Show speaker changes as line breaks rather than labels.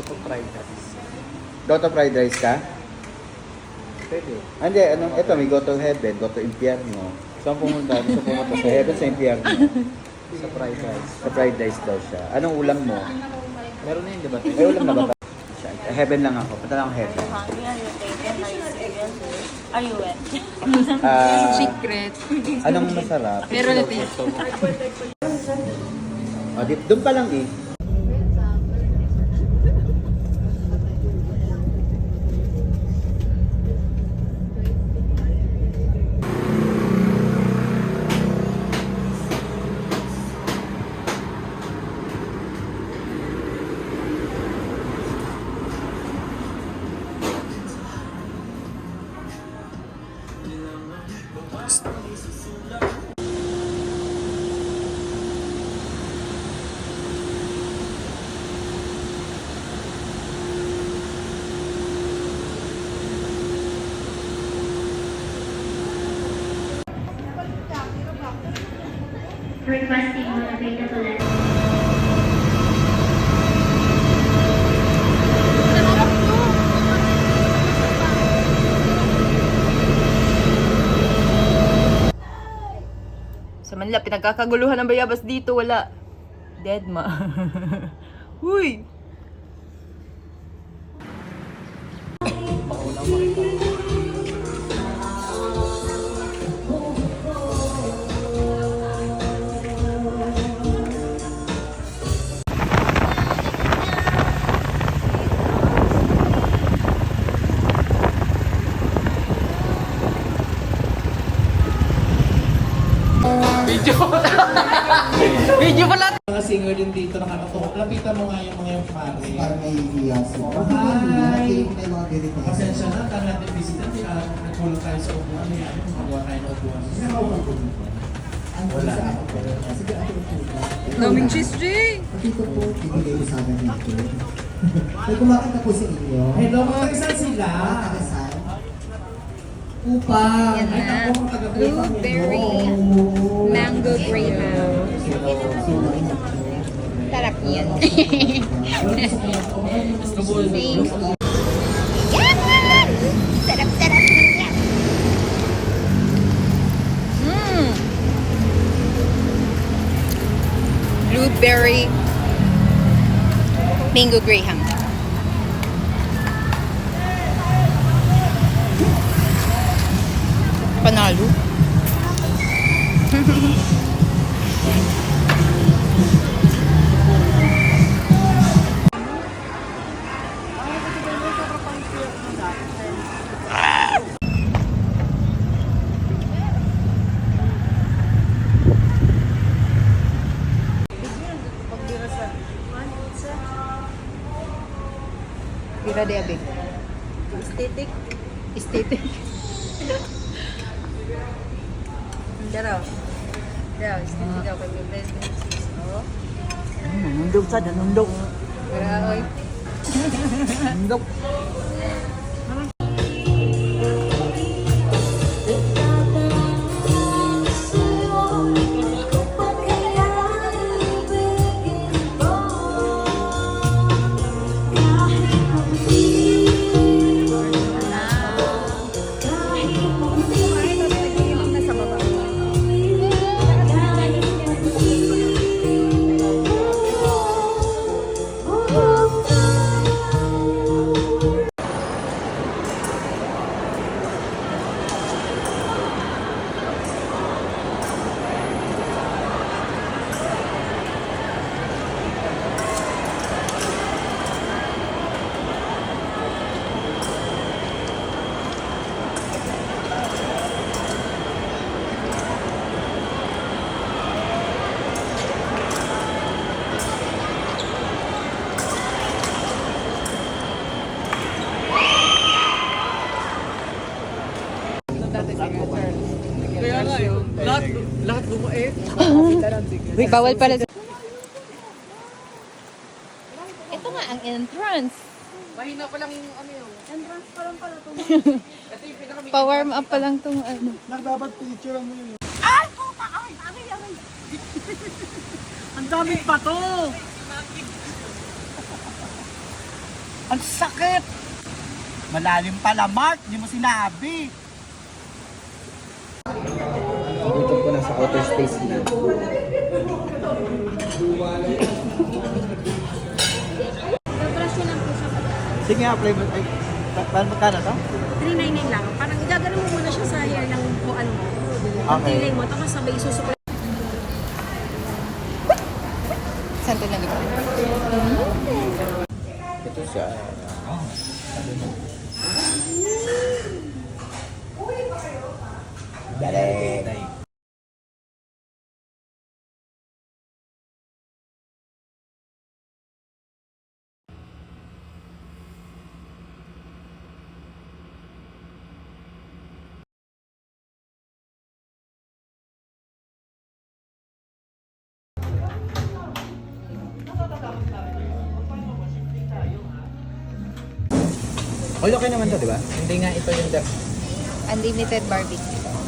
to fried rice.
Go to fried rice ka?
Pwede.
Hindi, anong, ito may go to heaven, go to impyerno. Saan pumunta? Gusto pumunta sa heaven, sa impyerno.
Sa fried rice.
Sa fried rice daw siya. Anong ulam mo?
Meron na yun, di ba?
May ulam na ba? Heaven lang ako. Punta lang ako heaven.
Are you wet?
Secret.
Anong masarap?
Pero natin.
Doon pa lang eh.
Requesting unavailable letter.
Sa Manila, pinagkakaguluhan ng bayabas dito, wala. Dead ma. Uy! Video pala!
Mga singer din dito nakakatuwa. Lapitan mo nga yung mga yung pare.
Para may iyasin.
Hi!
May mga ganito.
Pasensya na, kaya natin visitan. Nagkulang tayo sa upuan. Ano yan? Magawa tayo ng upuan. Wala.
Sige, ako po.
Daming cheese, Jay!
Pakito po, ibigay mo sa amin ito. May kumakit na po sa inyo.
Hello, magkaisan sila?
Nakakasal. Upang.
Yan
Ay,
na.
ako ang taga-upang.
Blueberry. Mango graham. Sarap yan. Sarap-sarap yan. Blueberry. Mango graham. Panalo. Pira de abig. Aesthetic. Aesthetic. Daraw. Daraw, aesthetic daw kay President Sis. Oh.
Nundog sa nundog.
Graoy.
Nundog.
Kaya nga yun. Lahat bumuait.
Uy, bawal pala. Ito nga ang entrance.
Mahina pa lang yung ano yun.
Entrance pa lang pala ito.
Ito yung pinaka-
Pa-warm up pa lang tong ano.
Dapat picture mo yun.
Ay! Puta! Ay! Aray! Aray!
Ang daming bato!
Ang sakit! Malalim pala, Mark. Hindi mo sinabi.
Gutom ko na sa outer space na.
Nabrasyo lang po siya.
Sige nga, play mo. Ay, paano magkano to?
399 lang. Parang gagawin mo muna siya sa hair ng buwan mo.
Okay.
Pagpilay mo, tapos sabay isusupply.
Saan to nalagay?
Ito siya. Galing. Okay naman to, di ba? Hindi nga ito yung
Unlimited barbecue.